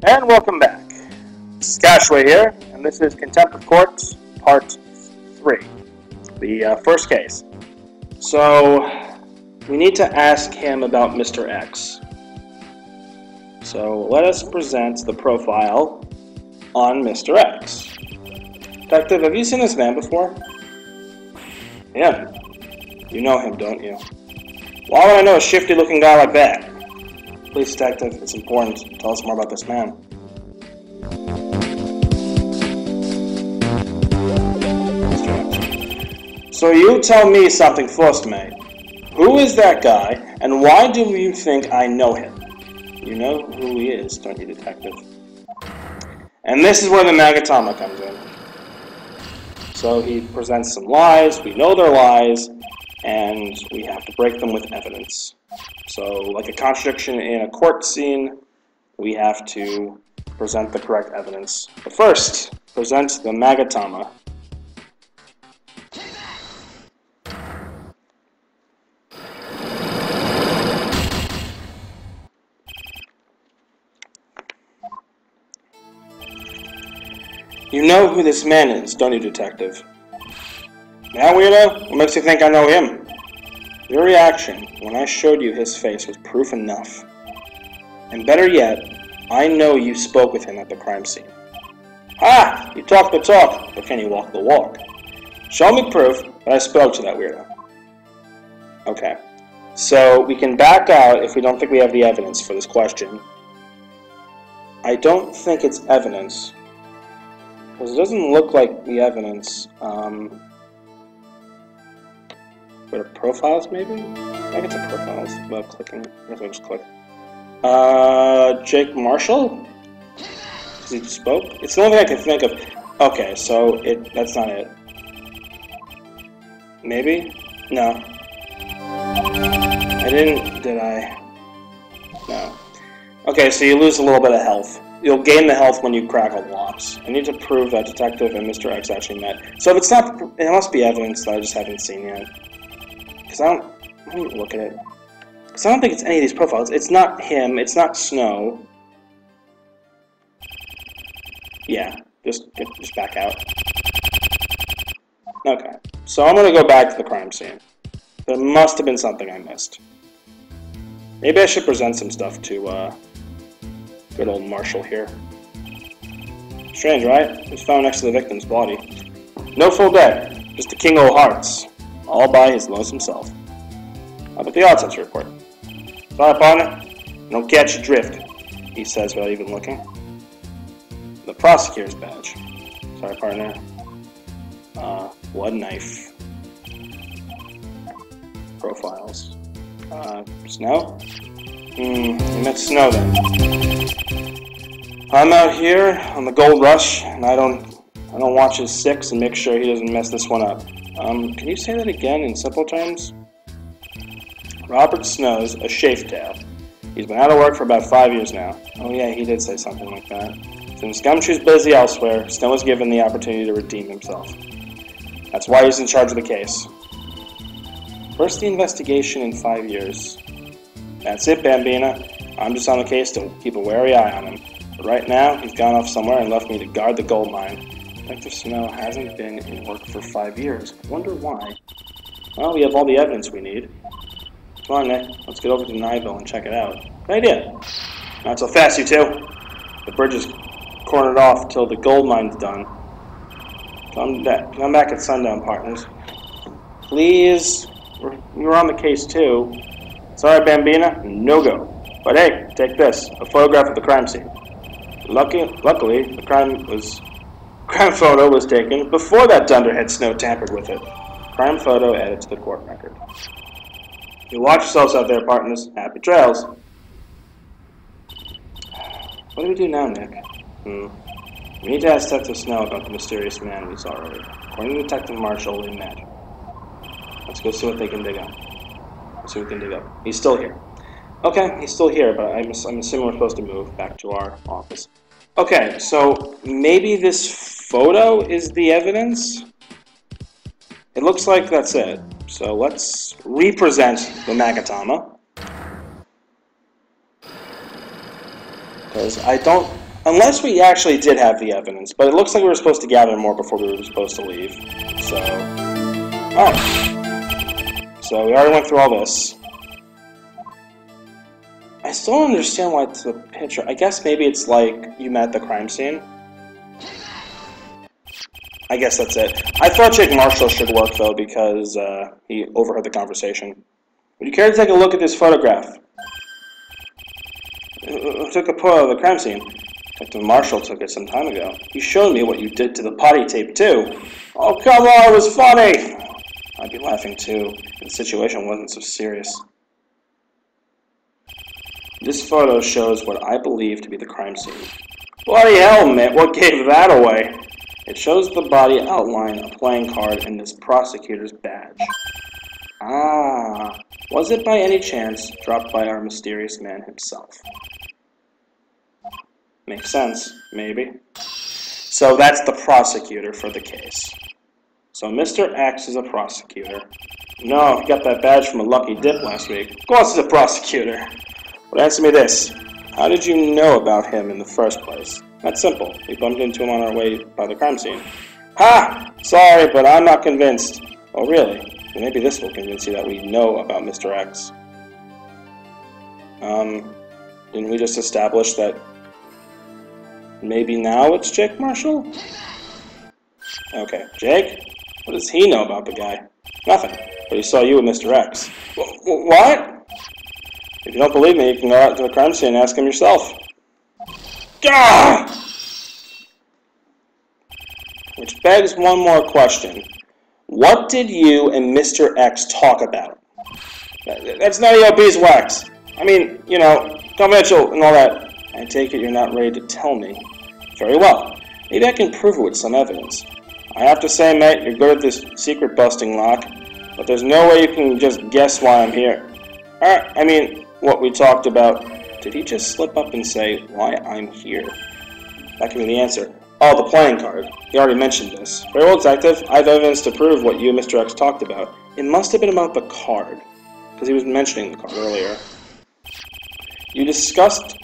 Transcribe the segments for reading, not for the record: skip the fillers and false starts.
And welcome back. This is Casheway here, and this is Contempt of Court, Part 3, the first case. So, we need to ask him about Mr. X. So, let us present the profile on Mr. X. Detective, have you seen this man before? Yeah. You know him, don't you? Why would I know a shifty-looking guy like that? Please, Detective, it's important. Tell us more about this man. So you tell me something first, mate. Who is that guy, and why do you think I know him? You know who he is, don't you, Detective? And this is where the Magatama comes in. So he presents some lies, we know they're lies, and we have to break them with evidence. So, like a contradiction in a court scene, we have to present the correct evidence. But first, present the Magatama. You know who this man is, don't you, Detective? Yeah, weirdo? What makes you think I know him? Your reaction when I showed you his face was proof enough. And better yet, I know you spoke with him at the crime scene. Ah! You talk the talk, but can you walk the walk? Show me proof that I spoke to that weirdo. Okay. So, we can back out if we don't think we have the evidence for this question. I don't think it's evidence. Because it doesn't look like the evidence. Go to profiles, maybe? I get to profiles without clicking. I guess I'll just click. Jake Marshall? Because he spoke? It's the only thing I can think of. Okay, so that's not it. Maybe? No. Did I? No. Okay, so you lose a little bit of health. You'll gain the health when you crack a lot. I need to prove that Detective and Mr. X actually met. So if it's not, it must be evidence that I just haven't seen yet. Because let me look at it. Because I don't think it's any of these profiles. It's not him, it's not Snow. Yeah, just back out. Okay, so I'm going to go back to the crime scene. There must have been something I missed. Maybe I should present some stuff to good old Marshall here. Strange, right? It was found next to the victim's body. No full dead, just the king o' hearts. All by his lonesome self. How about the odds report? Sorry, partner. Don't catch your drift, he says without even looking. The prosecutor's badge. Sorry, partner. Blood knife. Profiles. Snow? You met Snow then. I'm out here on the gold rush, and I don't watch his six and make sure he doesn't mess this one up. Can you say that again in simple terms? Robert Snow's a chafe-tail. He's been out of work for about 5 years now. Oh yeah, he did say something like that. Since Gumshoe's busy elsewhere, Snow was given the opportunity to redeem himself. That's why he's in charge of the case. First the investigation in 5 years. That's it, Bambina. I'm just on the case to keep a wary eye on him. But right now, he's gone off somewhere and left me to guard the gold mine. Detective Snow hasn't been in work for 5 years. I wonder why. Well, we have all the evidence we need. Come on, Nick. Let's get over to Nyville and check it out. Good idea. Not so fast, you two. The bridge is cornered off till the gold mine's done. Come back at sundown, partners. Please. We're on the case, too. Sorry, Bambina. No go. But hey, take this. A photograph of the crime scene. Luckily, the crime photo was taken before that dunderhead Snow tampered with it. Crime photo added to the court record. You watch yourselves out there, partners. Happy trails. What do we do now, Nick? We need to ask Detective Snow about the mysterious man we saw earlier. According to Detective Marshall, they met. Let's go see what they can dig up. Let's see what we can dig up. He's still here. Okay, he's still here, but I'm assuming we're supposed to move back to our office. Okay, so maybe this photo is the evidence? It looks like that's it. So let's represent the Magatama. Because I don't Unless we actually did have the evidence, but it looks like we were supposed to gather more before we were supposed to leave. So, alright. So we already went through all this. I still don't understand why it's the picture. I guess maybe it's like you met the crime scene. I guess that's it. I thought Jake Marshall should work though because he overheard the conversation. Would you care to take a look at this photograph? Who took a photo of the crime scene? Detective Marshall took it some time ago. You showed me what you did to the potty tape, too. Oh, come on, it was funny! I'd be laughing, too, if the situation wasn't so serious. This photo shows what I believe to be the crime scene. Bloody hell, Mitt, what gave that away? It shows the body outline, a playing card, and this prosecutor's badge. Ah, was it by any chance dropped by our mysterious man himself? Makes sense, maybe. So that's the prosecutor for the case. So Mr. X is a prosecutor. No, he got that badge from a lucky dip last week. Of course he's a prosecutor. But answer me this. How did you know about him in the first place? That's simple. We bumped into him on our way by the crime scene. Ha! Sorry, but I'm not convinced. Oh, really? Maybe this will convince you that we know about Mr. X. Didn't we just establish that maybe now it's Jake Marshall? Okay, Jake? What does he know about the guy? Nothing, but he saw you with Mr. X. What? If you don't believe me, you can go out to the crime scene and ask him yourself. Gah! Which begs one more question. What did you and Mr. X talk about? That's none of your beeswax. I mean, you know, confidential and all that. I take it you're not ready to tell me. Very well. Maybe I can prove it with some evidence. I have to say, mate, you're good at this secret busting lock, but there's no way you can just guess why I'm here. I mean, what we talked about. Did he just slip up and say why I'm here? That could be the answer. Oh, the playing card. He already mentioned this. Very well, detective. I have evidence to prove what you and Mr. X talked about. It must have been about the card, because he was mentioning the card earlier. You discussed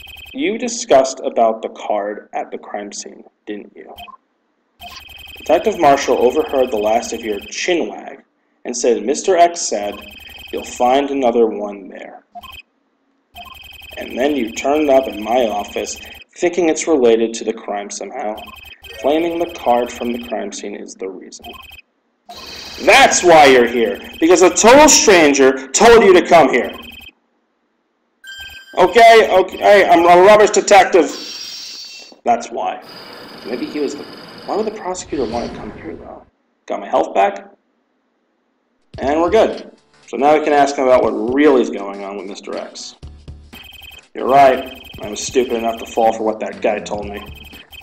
about the card at the crime scene, didn't you? Detective Marshall overheard the last of your chinwag and said Mr. X said, "You'll find another one there." And then you turned up at my office thinking it's related to the crime somehow, claiming the card from the crime scene is the reason. That's why you're here, because a total stranger told you to come here. Okay, I'm a rubbish detective. That's why. Maybe he was the... Why would the prosecutor want to come here, though? Got my health back? And we're good. So now we can ask him about what really is going on with Mr. X. You're right. I was stupid enough to fall for what that guy told me.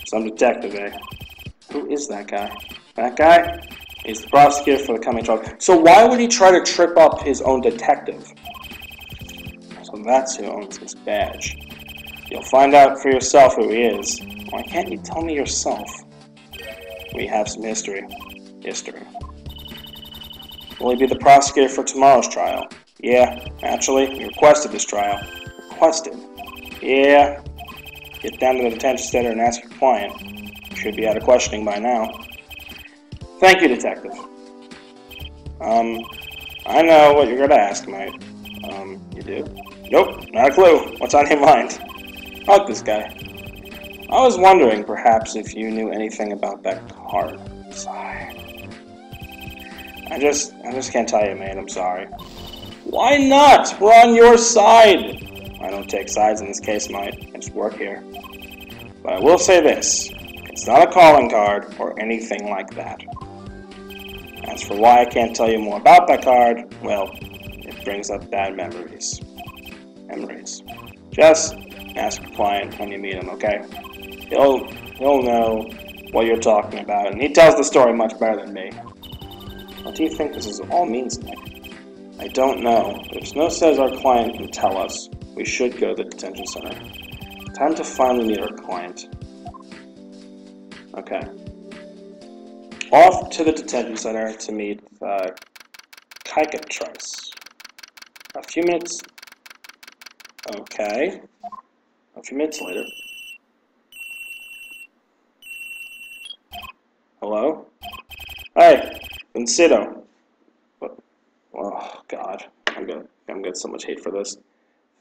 Some detective, eh? Who is that guy? That guy? He's the prosecutor for the coming trial. So why would he try to trip up his own detective? So that's who owns this badge. You'll find out for yourself who he is. Why can't you tell me yourself? We have some history. Will he be the prosecutor for tomorrow's trial? Yeah, actually, he requested this trial. Requested? Yeah. Get down to the detention center and ask your client. You should be out of questioning by now. Thank you, detective. I know what you're going to ask, mate. You do? Nope, not a clue. What's on your mind? Fuck this guy. I was wondering, perhaps, if you knew anything about that card. Sorry. I just can't tell you, mate. I'm sorry. Why not? We're on your side. I don't take sides in this case, mate. I just work here. But I will say this. It's not a calling card or anything like that. As for why I can't tell you more about that card, well, it brings up bad memories. Just ask your client when you meet him, okay? He'll know what you're talking about, and he tells the story much better than me. What do you think this all means, Nick? I don't know, but if Snow says our client can tell us, we should go to the detention center. Time to finally meet our client. Okay. Off to the detention center to meet Kikatrice. A few minutes. Okay. A few minutes later. Hello? Hey, Vincito. Oh, God. I'm gonna get so much hate for this.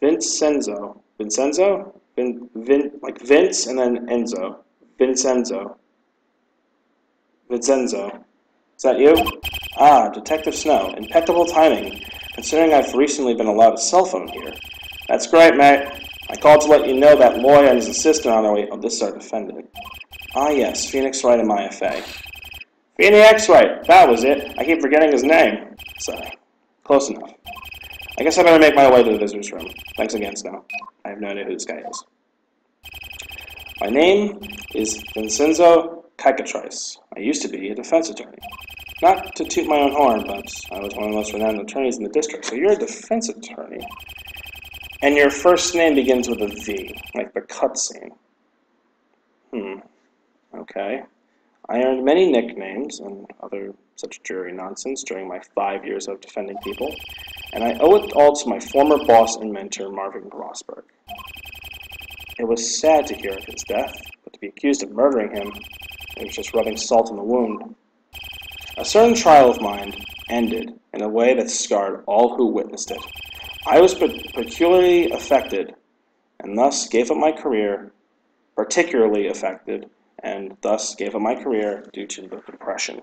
Vincenzo. Vincenzo? Like Vince and then Enzo. Vincenzo. Vincenzo. Is that you? Ah, Detective Snow. Impeccable timing, considering I've recently been allowed a cell phone here. That's great, mate. I called to let you know that lawyer and his assistant are on their way. Oh, this is our defendant. Ah, yes, Phoenix Wright and Maya Fey. Phoenix Wright, that was it. I keep forgetting his name. Sorry. Close enough. I guess I better make my way to the visitor's room. Thanks again, Snow. I have no idea who this guy is. My name is Vincenzo Caicatrice. I used to be a defense attorney. Not to toot my own horn, but I was one of the most renowned attorneys in the district. So you're a defense attorney. And your first name begins with a V, like the cutscene. Okay. I earned many nicknames and other such jury nonsense during my 5 years of defending people, and I owe it all to my former boss and mentor, Marvin Grossberg. It was sad to hear of his death, but to be accused of murdering him, it was just rubbing salt in the wound. A certain trial of mine ended in a way that scarred all who witnessed it. I was peculiarly affected, and thus gave up my career, particularly affected, and thus gave up my career due to the depression.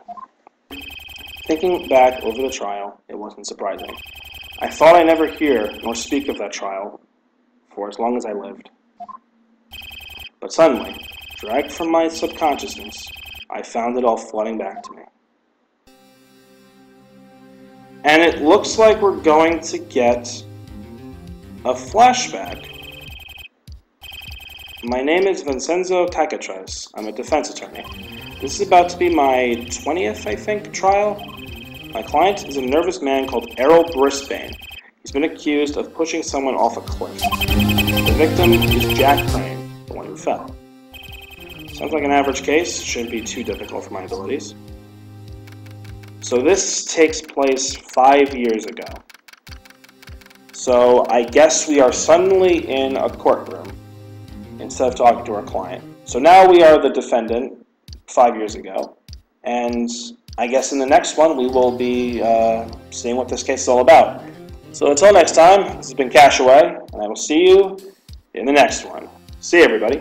Thinking back over the trial, it wasn't surprising. I thought I'd never hear nor speak of that trial for as long as I lived. But suddenly, dragged from my subconsciousness, I found it all flooding back to me. And it looks like we're going to get a flashback. My name is Vincenzo Caicatrice. I'm a defense attorney. This is about to be my 20th, I think, trial. My client is a nervous man called Errol Brisbane. He's been accused of pushing someone off a cliff. The victim is Jack Crane, the one who fell. Sounds like an average case. Shouldn't be too difficult for my abilities. So this takes place 5 years ago. So I guess we are suddenly in a courtroom instead of talking to our client. So now we are the defendant 5 years ago, and I guess in the next one we will be seeing what this case is all about. So until next time, this has been Casheway, and I will see you in the next one. See you, everybody.